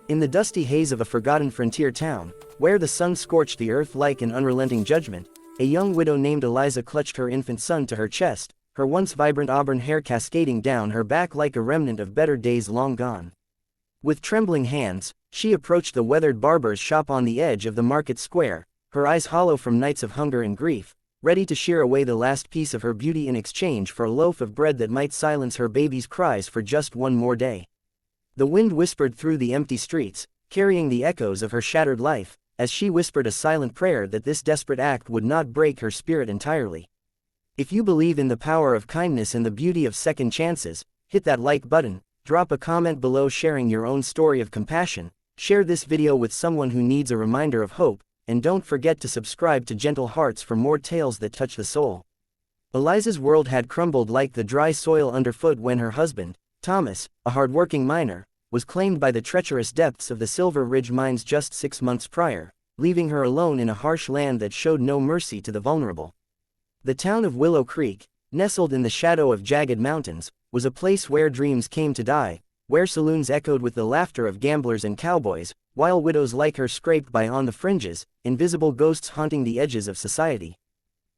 In the dusty haze of a forgotten frontier town, where the sun scorched the earth like an unrelenting judgment, a young widow named Eliza clutched her infant son to her chest, her once vibrant auburn hair cascading down her back like a remnant of better days long gone. With trembling hands, she approached the weathered barber's shop on the edge of the market square, her eyes hollow from nights of hunger and grief, ready to shear away the last piece of her beauty in exchange for a loaf of bread that might silence her baby's cries for just one more day. The wind whispered through the empty streets, carrying the echoes of her shattered life, as she whispered a silent prayer that this desperate act would not break her spirit entirely. If you believe in the power of kindness and the beauty of second chances, hit that like button, drop a comment below sharing your own story of compassion, share this video with someone who needs a reminder of hope, and don't forget to subscribe to Gentle Hearts for more tales that touch the soul. Eliza's world had crumbled like the dry soil underfoot when her husband, Thomas, a hard-working miner, was claimed by the treacherous depths of the Silver Ridge mines just 6 months prior, leaving her alone in a harsh land that showed no mercy to the vulnerable. The town of Willow Creek, nestled in the shadow of jagged mountains, was a place where dreams came to die, where saloons echoed with the laughter of gamblers and cowboys, while widows like her scraped by on the fringes, invisible ghosts haunting the edges of society.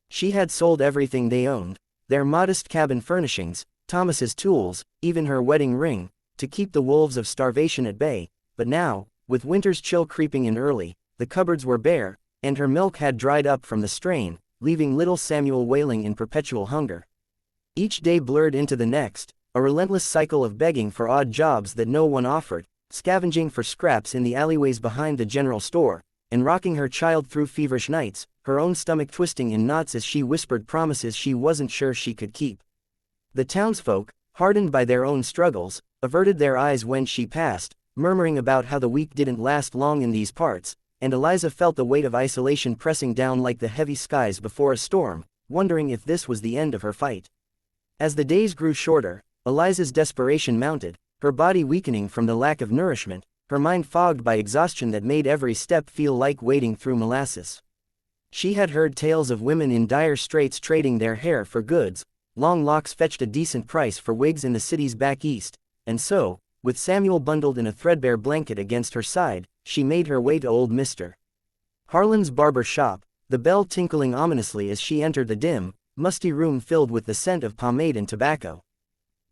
She had sold everything they owned, their modest cabin furnishings, Thomas's tools, even her wedding ring, to keep the wolves of starvation at bay, but now, with winter's chill creeping in early, the cupboards were bare, and her milk had dried up from the strain, leaving little Samuel wailing in perpetual hunger. Each day blurred into the next, a relentless cycle of begging for odd jobs that no one offered, scavenging for scraps in the alleyways behind the general store, and rocking her child through feverish nights, her own stomach twisting in knots as she whispered promises she wasn't sure she could keep. The townsfolk, hardened by their own struggles, averted their eyes when she passed, murmuring about how the weak didn't last long in these parts, and Eliza felt the weight of isolation pressing down like the heavy skies before a storm, wondering if this was the end of her fight. As the days grew shorter, Eliza's desperation mounted, her body weakening from the lack of nourishment, her mind fogged by exhaustion that made every step feel like wading through molasses. She had heard tales of women in dire straits trading their hair for goods, long locks fetched a decent price for wigs in the city's back east, and so, with Samuel bundled in a threadbare blanket against her side, she made her way to old Mr. Harlan's barber shop, the bell tinkling ominously as she entered the dim, musty room filled with the scent of pomade and tobacco.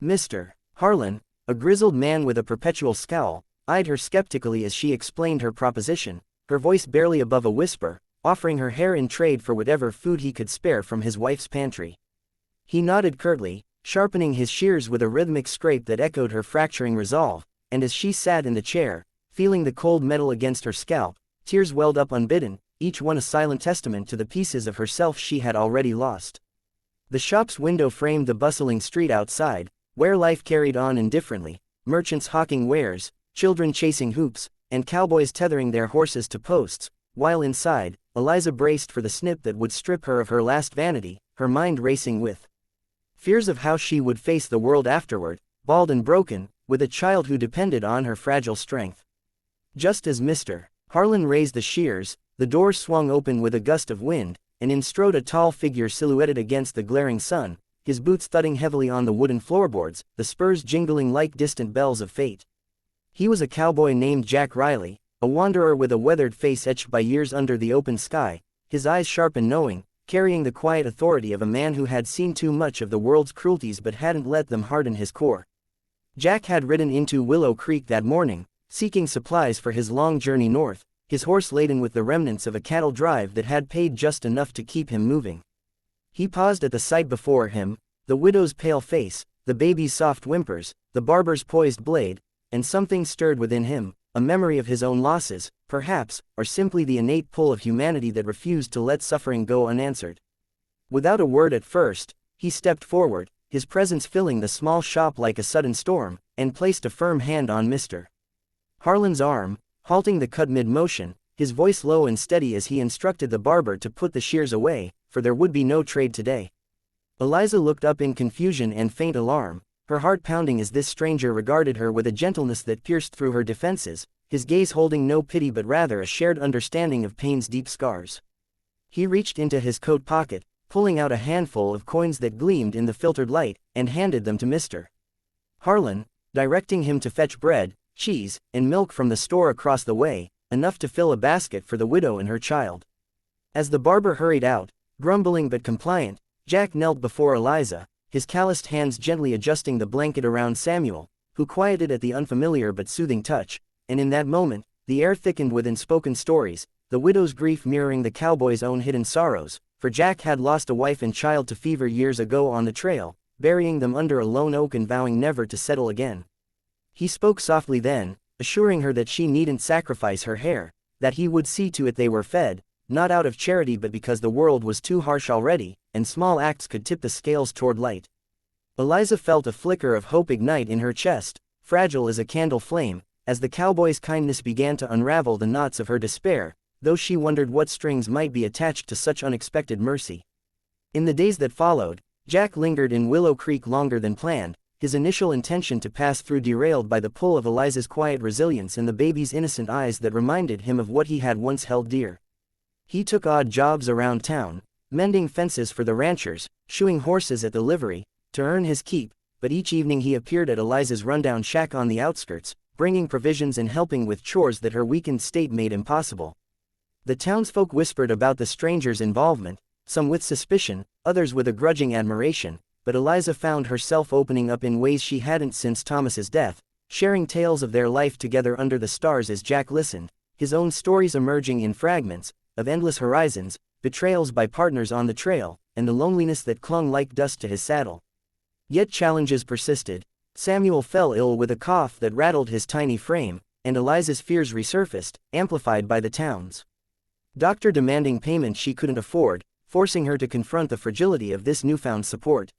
Mr. Harlan, a grizzled man with a perpetual scowl, eyed her skeptically as she explained her proposition, her voice barely above a whisper, offering her hair in trade for whatever food he could spare from his wife's pantry. He nodded curtly, sharpening his shears with a rhythmic scrape that echoed her fracturing resolve, and as she sat in the chair, feeling the cold metal against her scalp, tears welled up unbidden, each one a silent testament to the pieces of herself she had already lost. The shop's window framed the bustling street outside, where life carried on indifferently, merchants hawking wares, children chasing hoops, and cowboys tethering their horses to posts, while inside, Eliza braced for the snip that would strip her of her last vanity, her mind racing with fears of how she would face the world afterward, bald and broken, with a child who depended on her fragile strength. Just as Mr. Harlan raised the shears, the door swung open with a gust of wind, and in strode a tall figure silhouetted against the glaring sun, his boots thudding heavily on the wooden floorboards, the spurs jingling like distant bells of fate. He was a cowboy named Jack Riley, a wanderer with a weathered face etched by years under the open sky, his eyes sharp and knowing, carrying the quiet authority of a man who had seen too much of the world's cruelties but hadn't let them harden his core. Jack had ridden into Willow Creek that morning, seeking supplies for his long journey north, his horse laden with the remnants of a cattle drive that had paid just enough to keep him moving. He paused at the sight before him, the widow's pale face, the baby's soft whimpers, the barber's poised blade, and something stirred within him, a memory of his own losses, perhaps, or simply the innate pull of humanity that refused to let suffering go unanswered. Without a word at first, he stepped forward, his presence filling the small shop like a sudden storm, and placed a firm hand on Mr. Harlan's arm, halting the cut mid-motion, his voice low and steady as he instructed the barber to put the shears away, for there would be no trade today. Eliza looked up in confusion and faint alarm, her heart pounding as this stranger regarded her with a gentleness that pierced through her defenses, his gaze holding no pity but rather a shared understanding of pain's deep scars. He reached into his coat pocket, pulling out a handful of coins that gleamed in the filtered light, and handed them to Mr. Harlan, directing him to fetch bread. cheese, and milk from the store across the way, enough to fill a basket for the widow and her child. As the barber hurried out, grumbling but compliant, Jack knelt before Eliza, his calloused hands gently adjusting the blanket around Samuel, who quieted at the unfamiliar but soothing touch, and in that moment, the air thickened with unspoken stories, the widow's grief mirroring the cowboy's own hidden sorrows, for Jack had lost a wife and child to fever years ago on the trail, burying them under a lone oak and vowing never to settle again. He spoke softly then, assuring her that she needn't sacrifice her hair, that he would see to it they were fed, not out of charity but because the world was too harsh already, and small acts could tip the scales toward light. Eliza felt a flicker of hope ignite in her chest, fragile as a candle flame, as the cowboy's kindness began to unravel the knots of her despair, though she wondered what strings might be attached to such unexpected mercy. In the days that followed, Jack lingered in Willow Creek longer than planned, his initial intention to pass through derailed by the pull of Eliza's quiet resilience and the baby's innocent eyes that reminded him of what he had once held dear. He took odd jobs around town, mending fences for the ranchers, shoeing horses at the livery, to earn his keep, but each evening he appeared at Eliza's rundown shack on the outskirts, bringing provisions and helping with chores that her weakened state made impossible. The townsfolk whispered about the stranger's involvement, some with suspicion, others with a grudging admiration, but Eliza found herself opening up in ways she hadn't since Thomas's death, sharing tales of their life together under the stars as Jack listened, his own stories emerging in fragments, of endless horizons, betrayals by partners on the trail, and the loneliness that clung like dust to his saddle. Yet challenges persisted. Samuel fell ill with a cough that rattled his tiny frame, and Eliza's fears resurfaced, amplified by the town's doctor demanding payment she couldn't afford, forcing her to confront the fragility of this newfound support.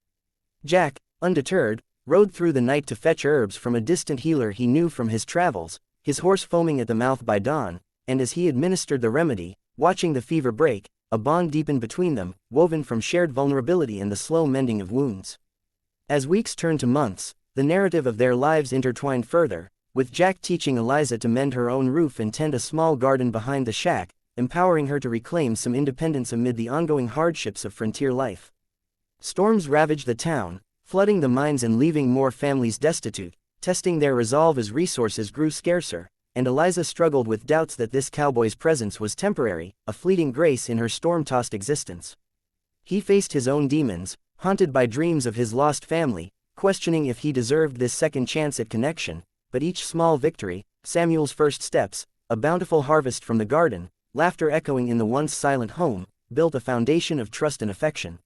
Jack, undeterred, rode through the night to fetch herbs from a distant healer he knew from his travels, his horse foaming at the mouth by dawn, and as he administered the remedy, watching the fever break, a bond deepened between them, woven from shared vulnerability and the slow mending of wounds. As weeks turned to months, the narrative of their lives intertwined further, with Jack teaching Eliza to mend her own roof and tend a small garden behind the shack, empowering her to reclaim some independence amid the ongoing hardships of frontier life. Storms ravaged the town, flooding the mines and leaving more families destitute, testing their resolve as resources grew scarcer, and Eliza struggled with doubts that this cowboy's presence was temporary, a fleeting grace in her storm-tossed existence. He faced his own demons, haunted by dreams of his lost family, questioning if he deserved this second chance at connection, but each small victory, Samuel's first steps, a bountiful harvest from the garden, laughter echoing in the once silent home, built a foundation of trust and affection.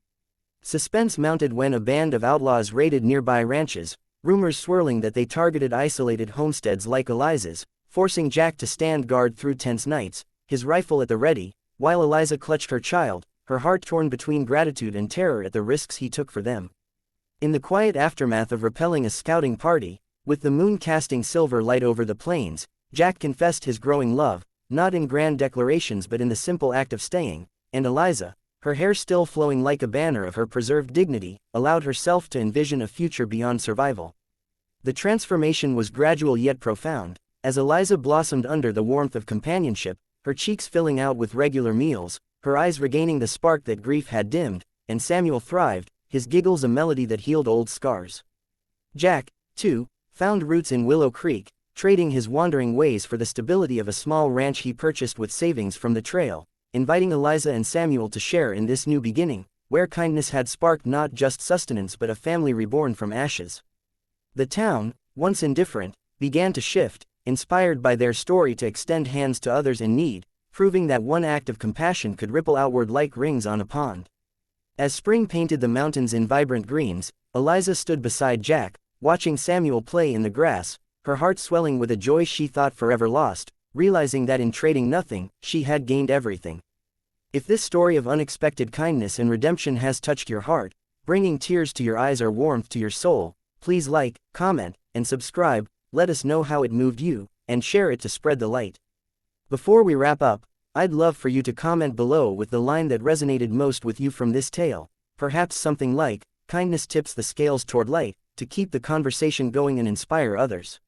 Suspense mounted when a band of outlaws raided nearby ranches, rumors swirling that they targeted isolated homesteads like Eliza's, forcing Jack to stand guard through tense nights, his rifle at the ready, while Eliza clutched her child, her heart torn between gratitude and terror at the risks he took for them. In the quiet aftermath of repelling a scouting party, with the moon casting silver light over the plains, Jack confessed his growing love, not in grand declarations but in the simple act of staying, and Eliza, her hair still flowing like a banner of her preserved dignity, allowed herself to envision a future beyond survival. The transformation was gradual yet profound, as Eliza blossomed under the warmth of companionship, her cheeks filling out with regular meals, her eyes regaining the spark that grief had dimmed, and Samuel thrived, his giggles a melody that healed old scars. Jack, too, found roots in Willow Creek, trading his wandering ways for the stability of a small ranch he purchased with savings from the trail, inviting Eliza and Samuel to share in this new beginning, where kindness had sparked not just sustenance but a family reborn from ashes. The town, once indifferent, began to shift, inspired by their story to extend hands to others in need, proving that one act of compassion could ripple outward like rings on a pond. As spring painted the mountains in vibrant greens, Eliza stood beside Jack, watching Samuel play in the grass, her heart swelling with a joy she thought forever lost, realizing that in trading nothing, she had gained everything. If this story of unexpected kindness and redemption has touched your heart, bringing tears to your eyes or warmth to your soul, please like, comment, and subscribe, let us know how it moved you, and share it to spread the light. Before we wrap up, I'd love for you to comment below with the line that resonated most with you from this tale, perhaps something like, kindness tips the scales toward light, to keep the conversation going and inspire others.